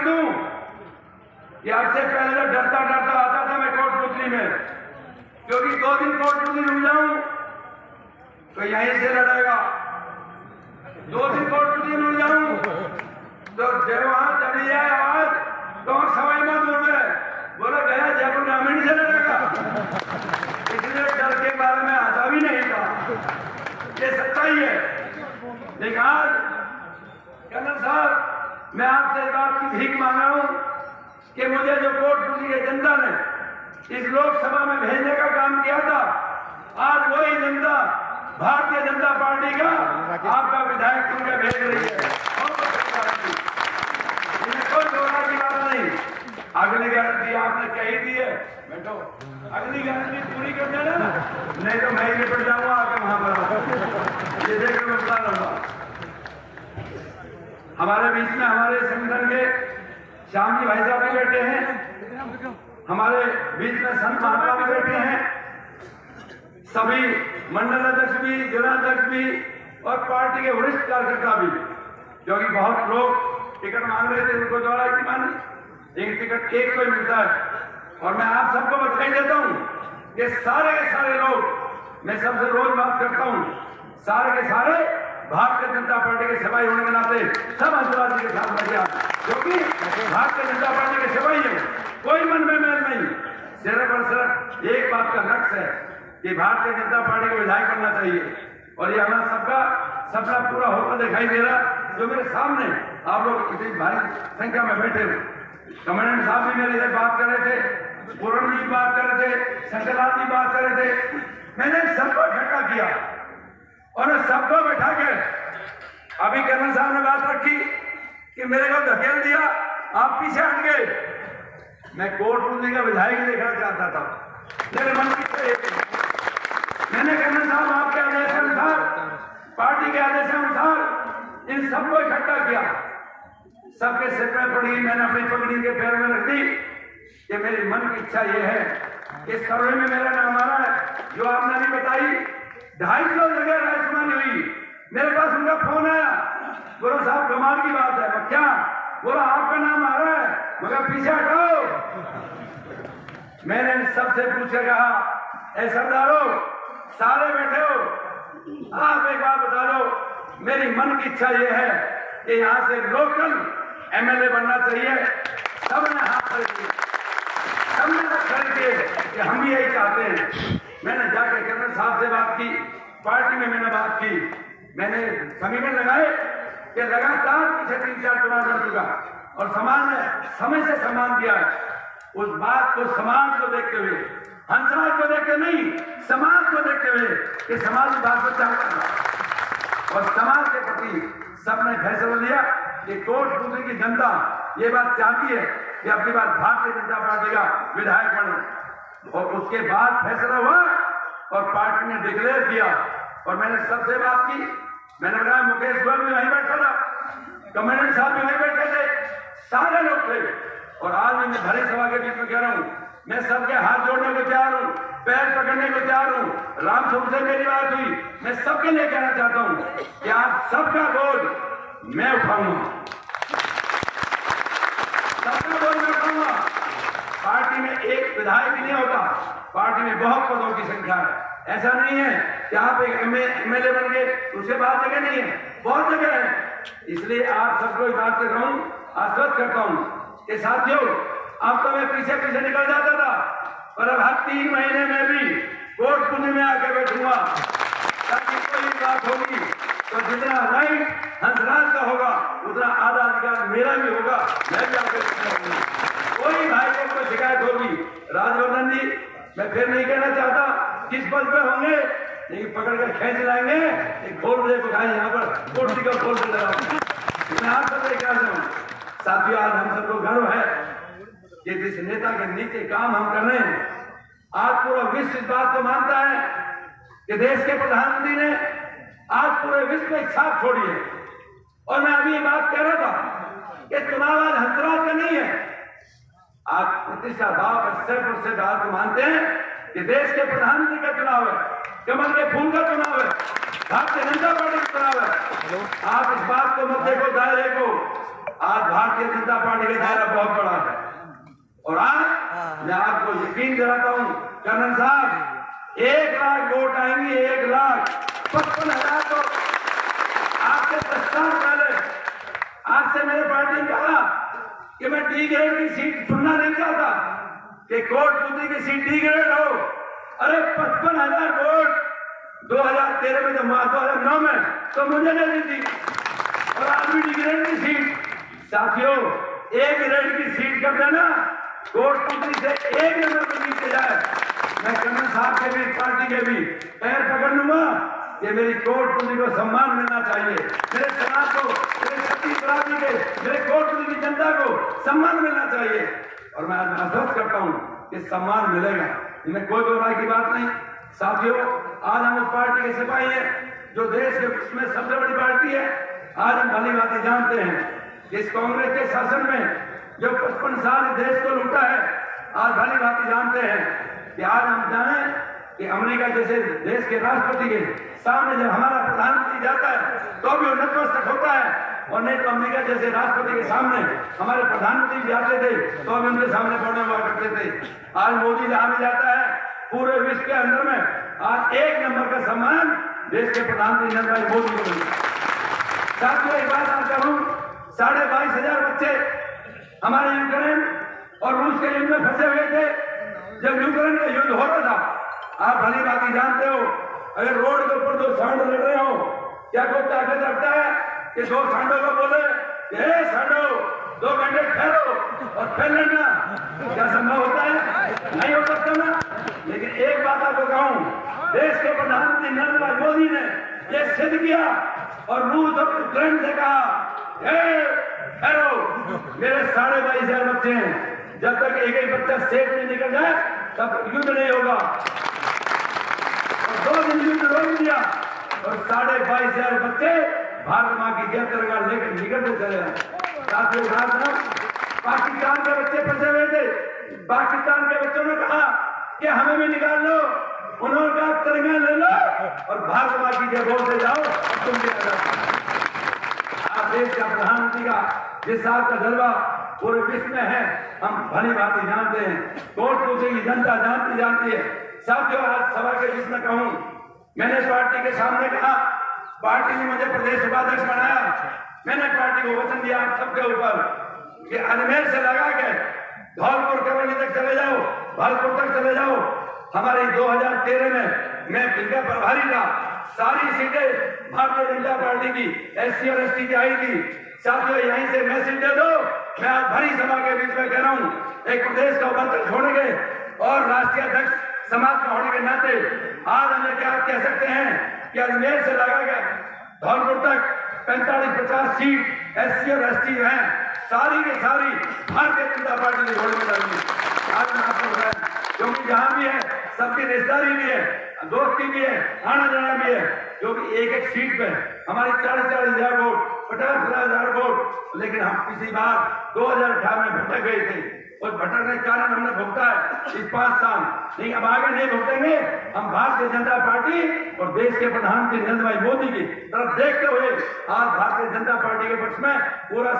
कर दूं कि आपसे पहले तो डरता डरता आता था मैं कोटपुतली में, क्योंकि 2 दिन कोटपुतली रुक जाऊं तो यहीं से लड़ेगा, 2 दिन कोटपुतली रुक जाऊं तो जब वहां चली जाए आवाज तो सवाई मत बोल गए, बोला गया जयपुर ग्रामीण से लड़ेगा, इसलिए डर के बारे में आता भी नहीं था। ये सच्चाई है। लेकिन आज कर्नल साहब मैं आपसे इस बात की भीख मांग रहा हूं कि मुझे जो कोटपुतली की जनता ने इस लोकसभा में भेजने का काम किया था, आज वही जनता भारतीय जनता पार्टी का आपका विधायक चुनकर भेज रही है। इसमें कोई दोहरा की बात नहीं। अगली गारंटी आपने कही दी है, बैठो, अगली गारंटी पूरी कर देना, नहीं तो मैं ही निपट जाऊंगा आके वहां पर। ये देखकर मैं बता रहा हूँ। हमारे बीच में हमारे संगठन के श्याम जी भाई साहब भी बैठे हैं, हमारे बीच में संत महात्मा भी बैठे हैं, सभी मंडल अध्यक्ष भी, जिलाध्यक्ष भी और पार्टी के वरिष्ठ कार्यकर्ता भी, क्योंकि बहुत लोग टिकट मांग रहे थे, उनको द्वारा की मानी, एक टिकट एक को मिलता है। और मैं आप सबको बधाई देता हूं कि सारे के सारे लोग, मैं सबसे रोज बात करता हूं, सारे के सारे भारतीय जनता पार्टी के सिपाही होने के नाते सब अंतर्राष्ट्रीय के साथ बैठे, क्योंकि भारतीय जनता पार्टी के सिपाही है, कोई मन में मैल नहीं, सिर्फ और सिर्फ एक बात का लक्ष्य है कि भारतीय जनता पार्टी को विधायक बनना चाहिए। और ये हमारा सबका सपना पूरा होता दिखाई दे रहा, जो मेरे सामने आप लोग इतनी भारी संख्या में बैठे हो। कमांडेंट साहब भी मेरे से बात कर रहे थे, पूर्ण जी बात कर रहे थे, शंकरलाल जी बात कर रहे थे, मैंने सबको इकट्ठा किया और सबको बैठा के अभी कर्नल साहब ने बात रखी कि मेरे को धकेल दिया, आप पीछे हट गए। मैं कोटपुतली का विधायक देखना चाहता था, मेरे मन की मैंने कर्नल साहब आपके आदेश के अनुसार, पार्टी के आदेश के अनुसार इन सबको इकट्ठा किया, सबके सिर में पड़ी, मैंने अपनी पगड़ी के पैर में रख दी कि मेरी मन की इच्छा यह है कि सर्वे में मेरा नाम आ रहा है, जो आपने नहीं बताई, 250 जगह रायशुमारी हुई, मेरे पास उनका फोन आया, बोला साहब कमाल की बात है, क्या बोला आपका नाम आ रहा है, मगर पीछे हटाओ। मैंने सबसे पूछे कहा, ऐ सरदारों सारे बैठे हो, आप एक बात बता दो, मेरी मन की इच्छा यह है कि यहां से लोकल एमएलए बनना चाहिए। सबने हाथ खड़े किए, सबने खड़े किए कि हम भी यही चाहते हैं। मैंने जाकर कर्नल साहब से बात की, पार्टी में मैंने बात की, मैंने समीकरण लगाए कि लगातार पीछे 3-4 चुनाव लड़ चुका और समाज ने समय से सम्मान दिया है। उस बात को समाज को देखते हुए, हंसराज को देखते नहीं, समाज को देखते हुए कि समाज बात को चाहता था और समाज के प्रति सबने फैसला लिया कि कोटपुतली की जनता ये बात चाहती है कि अपनी बात भारतीय जनता पार्टी का विधायक बने। और उसके बाद फैसला हुआ और पार्टी ने डिक्लेयर किया और मैंने सबसे बात की, मैंने कहा मुकेश गोयल भी वहीं बैठा था, कमांडेंट साहब भी वहीं बैठे थे, सारे लोग थे। और आज मैं भरी सभा के बीच में कह रहा हूं, मैं सबके हाथ जोड़ने को तैयार हूं, पैर पकड़ने को तैयार हूं। राम स्वरूप से मेरी बात हुई, मैं सबके लिए कहना चाहता हूं कि आप सबका बोझ मैं उठाऊंगा, सबका बोझ मैं उठाऊंगा। पार्टी में एक विधायक नहीं होता, पार्टी में बहुत पदों की संख्या है। ऐसा नहीं है कि आप एक एमएलए बन गए, उसके बाद जगह नहीं है, बहुत जगह है। इसलिए आप सबको इस बात से कहूं, आश्वस्त करता हूं कि साथियों, अब तो मैं पीछे पीछे निकल जाता था, पर अब हर 3 महीने में भी कोटपुतली में आके बैठूंगा, ताकि कोई बात होगी तो जितना राइट हंसराज का होगा उतना आधा अधिकार मेरा भी होगा, मैं भी आके कोई भाई को कोई शिकायत होगी। राजवर्धन जी, मैं फिर नहीं कहना चाहता किस पद पे होंगे, लेकिन पकड़ कर खेच लाएंगे, एक खोल दे बुखाए यहाँ पर कोटली का खोल दे लगा। मैं आप सबसे क्या हूँ साथियों, आज हम सबको गर्व है कि जिस नेता के नीचे काम हम कर रहे हैं, आज पूरा विश्व इस बात को मानता है कि देश के प्रधानमंत्री ने आज पूरे विश्व में एक छाप छोड़ी है। और मैं अभी ये बात कह रहा था कि चुनाव आज हंसराज का नहीं है, आज प्रतिष्ठा भाव से बात मानते हैं कि देश के प्रधानमंत्री का चुनाव है, कमल के फूल का चुनाव है, भारतीय जनता पार्टी का चुनाव है। आप इस बात को मुद्दे को, दायरे को आज भारतीय जनता पार्टी का दायरा बहुत बड़ा है। और आज मैं आपको यकीन दिलाता हूं कर्नल साहब, 1 लाख वोट आएंगे, 1,55,000 तो आपसे 10 साल पहले आज से मेरे पार्टी ने कहा कि मैं डी ग्रेड की सीट सुनना नहीं चाहता कि कोटपुतली की सीट डी ग्रेड हो। अरे 55,000 वोट 2013 में जब 2009 में तो मुझे नहीं दी थी। और आज भी डी ग्रेड की सीट साथियों, ए ग्रेड की सीट कर देना, कोटपुतली से 1 नंबर पर नीचे जाए। मैं कर्नल साहब के भी, पार्टी के भी पैर पकड़ लूंगा कि मेरी कोटपुतली को सम्मान मिलना चाहिए, मेरे समाज को, मेरे छत्तीसगढ़ के, मेरे कोटपुतली की जनता को सम्मान मिलना चाहिए। और मैं आज महसूस करता हूं कि सम्मान मिलेगा, इनमें कोई दो राय की बात नहीं। साथियों, आज हम उस पार्टी के सिपाही हैं जो देश के में सबसे बड़ी पार्टी है। आज हम भली भांति जानते हैं कि इस कांग्रेस के शासन में जो 55 साल इस देश को लूटा है, आज भली भांति जानते हैं कि आज हम जाने कि अमेरिका जैसे देश के राष्ट्रपति के सामने जब हमारा प्रधानमंत्री जाता है तो भी वो नतमस्तक होता है, और नहीं तो अमेरिका जैसे राष्ट्रपति के सामने हमारे प्रधानमंत्री जाते थे तो हम उनके सामने पड़ने हुआ करते थे। आज मोदी जहां भी जाता है पूरे विश्व के अंदर में आज 1 नंबर का सम्मान देश के प्रधानमंत्री नरेंद्र भाई मोदी को मिलता है। साथियों, एक बात आप कहूं, 22,500 बच्चे हमारे यूक्रेन और रूस के युद्ध में फंसे हुए थे। जब यूक्रेन का युद्ध हो रहा था, आप भली बात जानते हो, अगर रोड के ऊपर 2 सांड लड़ रहे हो, क्या कोई ताकत रखता है कि 2 सांडों को बोले हे सांडो 2 घंटे ठहरो और फिर लड़ना? क्या संभव होता है? नहीं हो सकता ना। लेकिन एक बात आपको कहूं, देश के प्रधानमंत्री नरेंद्र भाई मोदी ने यह सिद्ध किया और रूस और यूक्रेन से कहा ठहरो, मेरे 22,500 बच्चे हैं, जब तक एक बच्चा सेफ नहीं निकल जाए तब तक युद्ध नहीं होगा। और 2 दिन युद्ध रोक दिया और 22,500 बच्चे भारत मां की जय तिरंगा लेकर निकलते चले आए। साथियों, पाकिस्तान के बच्चे फंसे हुए थे, पाकिस्तान के बच्चों ने कहा कि हमें भी निकाल लो, उन्होंने कहा तिरंगा ले लो और भारत मां की जय बोलते जाओ, तुम भी आप देश का प्रधानमंत्री का जिस साल का जलवा पूरे विश्व में है, हम भली भांति जानते हैं, कोटपुतली की जनता जानती है। साथियों, आज सभा के बीच में कहूं, मैंने पार्टी के सामने कहा, पार्टी ने मुझे प्रदेश उपाध्यक्ष बनाया, मैंने पार्टी को वचन दिया आप सबके ऊपर कि अजमेर से लगा के धौलपुर करौली तक चले जाओ, भालपुर तक चले जाओ। हमारी 2013 में मैं जिनका प्रभारी था, सारी सीटें भारतीय जनता पार्टी की SC और ST की आई थी। साथियों, यहीं से मैसेज दे दो, मैं आज भरी सभा के बीच में कह रहा हूं, एक प्रदेश का उपाध्यक्ष होने के और राष्ट्रीय अध्यक्ष समाज का होने के नाते आज हमें क्या कह सकते हैं कि अजमेर से लगा के धौलपुर तक 45-50 सीट SC और ST हैं, सारी की सारी भारतीय जनता पार्टी की घोड़े में डाली। आज मैं आपको बताया, क्योंकि जहां भी है सबकी रिश्तेदारी भी है, दोस्ती भी है, आना जाना भी है, क्योंकि एक सीट पे हमारी 40,000 वोट, 50,000 वोट। लेकिन हम पिछली बार 2018 में भटक गए थे, उस भटकने के कारण हमने भुगता है इस 5 साल, लेकिन अब आगे नहीं भुगतेंगे। हम भारतीय जनता पार्टी और देश के प्रधानमंत्री नरेंद्र भाई मोदी की तरफ देखते हुए आज भारतीय जनता पार्टी के पक्ष में पूरा